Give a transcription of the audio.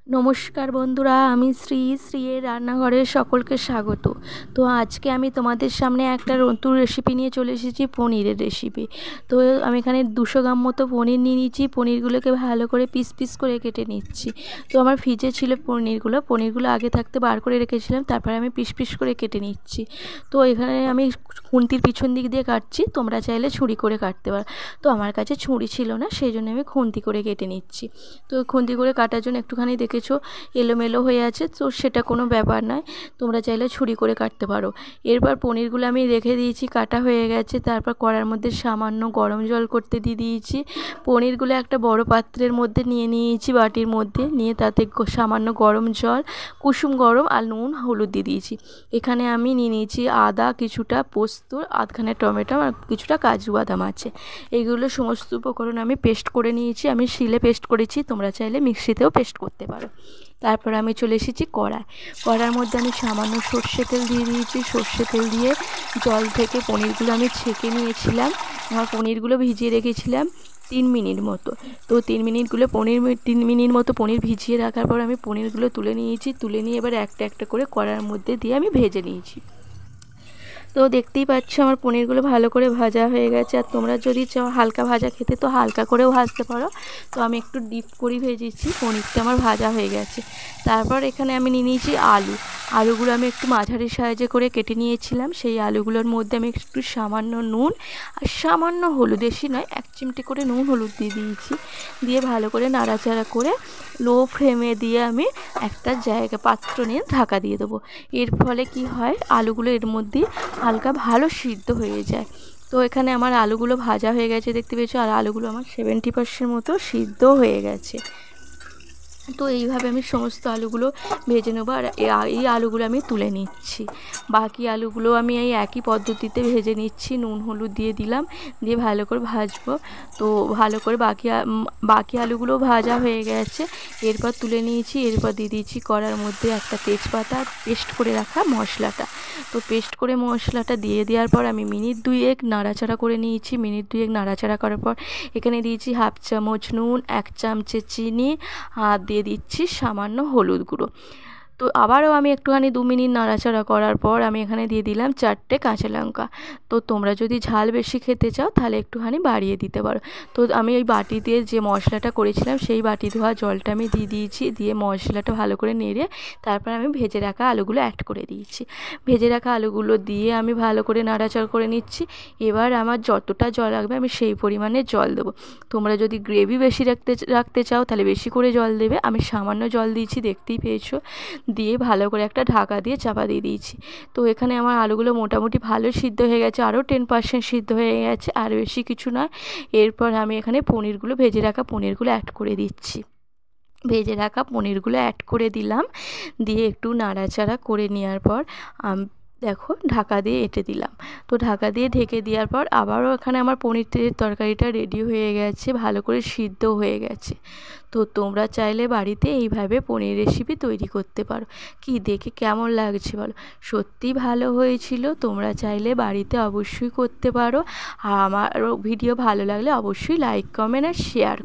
নমস্কার বন্ধুরা, আমি শ্রীর রান্নাঘরে সকলকে স্বাগত। তো আজকে আমি তোমাদের সামনে একটা নতুন রেসিপি নিয়ে চলে এসেছি, পনিরের রেসিপি। তো আমি এখানে 200 গ্রাম মতো পনির নিয়ে নিচ্ছি। পনিরগুলোকে ভালো করে পিস পিস করে কেটে নিচ্ছি। তো আমার ফ্রিজে ছিল পনিরগুলো আগে থাকতে বার করে রেখেছিলাম, তারপরে আমি পিস পিস করে কেটে নিচ্ছি। তো এখানে আমি খুন্তির পিছন দিক দিয়ে কাটছি, তোমরা চাইলে ছুরি করে কাটতে পারো। তো আমার কাছে ছুরি ছিল না, সেই জন্য আমি খুন্তি করে কেটে নিচ্ছি। তো খুন্তি করে কাটার জন্য একটুখানি দেখেছো এলোমেলো হয়ে আছে, তো সেটা কোনো ব্যাপার নয়, তোমরা চাইলে ছুরি করে কাটতে পারো। এরপর পনিরগুলো আমি রেখে দিয়েছি, কাটা হয়ে গেছে। তারপর কড়ার মধ্যে সামান্য গরম জল করতে দিয়ে দিয়েছি। পনিরগুলো একটা বড় পাত্রের মধ্যে নিয়ে নিয়েছি, বাটির মধ্যে নিয়ে তাতে সামান্য গরম জল, কুসুম গরম আর নুন হলুদ দিয়ে দিয়েছি। এখানে আমি নিয়ে নিয়েছি আদা, কিছুটা পোস্ত, আধখানে টমেটো আর কিছুটা কাজু বাদাম আছে। এইগুলো সমস্ত উপকরণ আমি পেস্ট করে নিয়েছি। আমি শিলে পেস্ট করেছি, তোমরা চাইলে মিক্সিতেও পেস্ট করতে পারো। তারপর আমি চলে এসেছি কড়ার মধ্যে আমি সামান্য সর্ষে তেল দিয়ে দিয়েছি। সর্ষে তেল দিয়ে জল থেকে পনিরগুলো আমি ছেঁকে নিয়েছিলাম। আমার পনিরগুলো ভিজিয়ে রেখেছিলাম 3 মিনিট মতো। তো 3 মিনিট মতো পনির ভিজিয়ে রাখার পর আমি পনিরগুলো তুলে নিয়েছি। তুলে নিয়ে এবার একটা একটা করে কড়ার মধ্যে দিয়ে আমি ভেজে নিয়েছি। তো দেখতেই পাচ্ছ আমার পনিরগুলো ভালো করে ভাজা হয়ে গেছে। আর তোমরা যদি চাও হালকা ভাজা খেতে তো হালকা করেও ভাজতে পারো। তো আমি একটু ডিপ করে ভেজেছি, পনিরটা আমার ভাজা হয়ে গেছে। তারপর এখানে আমি নিয়ে নিয়েছি আলুগুলো আমি একটু মাঝারি সাইজে করে কেটে নিয়েছিলাম। সেই আলুগুলোর মধ্যে আমি একটু সামান্য নুন আর সামান্য হলুদ, বেশি নয়, 1 চিমটি করে নুন হলুদ দিয়ে দিয়েছি। দিয়ে ভালো করে নাড়াচাড়া করে লো ফ্লেমে দিয়ে আমি একটা পাত্র নিয়ে ঢাকা দিয়ে দেবো। এর ফলে কি হয়, আলুগুলো এর মধ্যে হালকা ভালো সিদ্ধ হয়ে যায়। তো এখানে আমার আলুগুলো ভাজা হয়ে গেছে দেখতে পেয়েছো, আর আলুগুলো আমার 70% মতো সিদ্ধ হয়ে গেছে। তো এইভাবে আমি সমস্ত আলুগুলো ভেজে নেবো। আর এই আলুগুলো আমি তুলে নিচ্ছি। বাকি আলুগুলো আমি এই একই পদ্ধতিতে ভেজে নিচ্ছি, নুন হলুদ দিয়ে দিলাম, দিয়ে ভালো করে ভাজবো। তো ভালো করে বাকি আলুগুলো ভাজা হয়ে গেছে। এরপর তুলে নিয়েছি। এরপর দিয়ে দিয়েছি কড়ার মধ্যে একটা তেজপাতা, পেস্ট করে রাখা মশলাটা। তো পেস্ট করে মশলাটা দিয়ে দেওয়ার পর আমি মিনিট 2 নাড়াচাড়া করে নিয়েছি। মিনিট 2 নাড়াচাড়া করার পর এখানে দিয়েছি 1/2 চামচ নুন, 1 চামচে চিনি, আর দিয়ে দিচ্ছি সামান্য হলুদ গুঁড়ো। তো আবারও আমি একটুখানি 2 মিনিট নাড়াচাড়া করার পর আমি এখানে দিয়ে দিলাম 4টে কাঁচা লঙ্কা। তো তোমরা যদি ঝাল বেশি খেতে চাও তাহলে একটুখানি বাড়িয়ে দিতে পারো। তো আমি ওই বাটি দিয়ে যে মশলাটা করেছিলাম সেই বাটি ধোয়া জলটা আমি দিয়ে দিয়েছি। দিয়ে মশলাটা ভালো করে নেড়ে তারপর আমি ভেজে রাখা আলুগুলো অ্যাড করে দিয়েছি। ভেজে রাখা আলুগুলো দিয়ে আমি ভালো করে নাড়াচাড়া করে নিচ্ছি। এবার আমার যতটা জল লাগবে আমি সেই পরিমাণে জল দেবো। তোমরা যদি গ্রেভি বেশি রাখতে চাও তাহলে বেশি করে জল দেবে। আমি সামান্য জল দিয়েছি, দেখতেই পেয়েছো। দিয়ে ভালো করে একটা ঢাকা দিয়ে চাপা দিয়ে দিয়েছি। তো এখানে আমার আলুগুলো মোটামুটি ভালো সিদ্ধ হয়ে গেছে, আরও 10% সিদ্ধ হয়ে গেছে, আর বেশি কিছু নয়। এরপর আমি এখানে ভেজে রাখা পনিরগুলো অ্যাড করে দিচ্ছি। ভেজে রাখা পনিরগুলো অ্যাড করে দিলাম। দিয়ে একটু নাড়াচাড়া করে নেওয়ার পর দেখো ঢাকা দিয়ে এঁটে দিলাম। তো ঢাকা দিয়ে ঢেকে দেওয়ার পর আবারও এখানে আমার পনিরের তরকারিটা রেডি হয়ে গেছে, ভালো করে সিদ্ধ হয়ে গেছে। তো তোমরা চাইলে বাড়িতে এইভাবে পনির রেসিপি তৈরি করতে পারো। কি দেখে কেমন লাগছে বলো? সত্যিই ভালো হয়েছিল। তোমরা চাইলে বাড়িতে অবশ্যই করতে পারো। আর আমার ভিডিও ভালো লাগলে অবশ্যই লাইক, কমেন্ট আর শেয়ার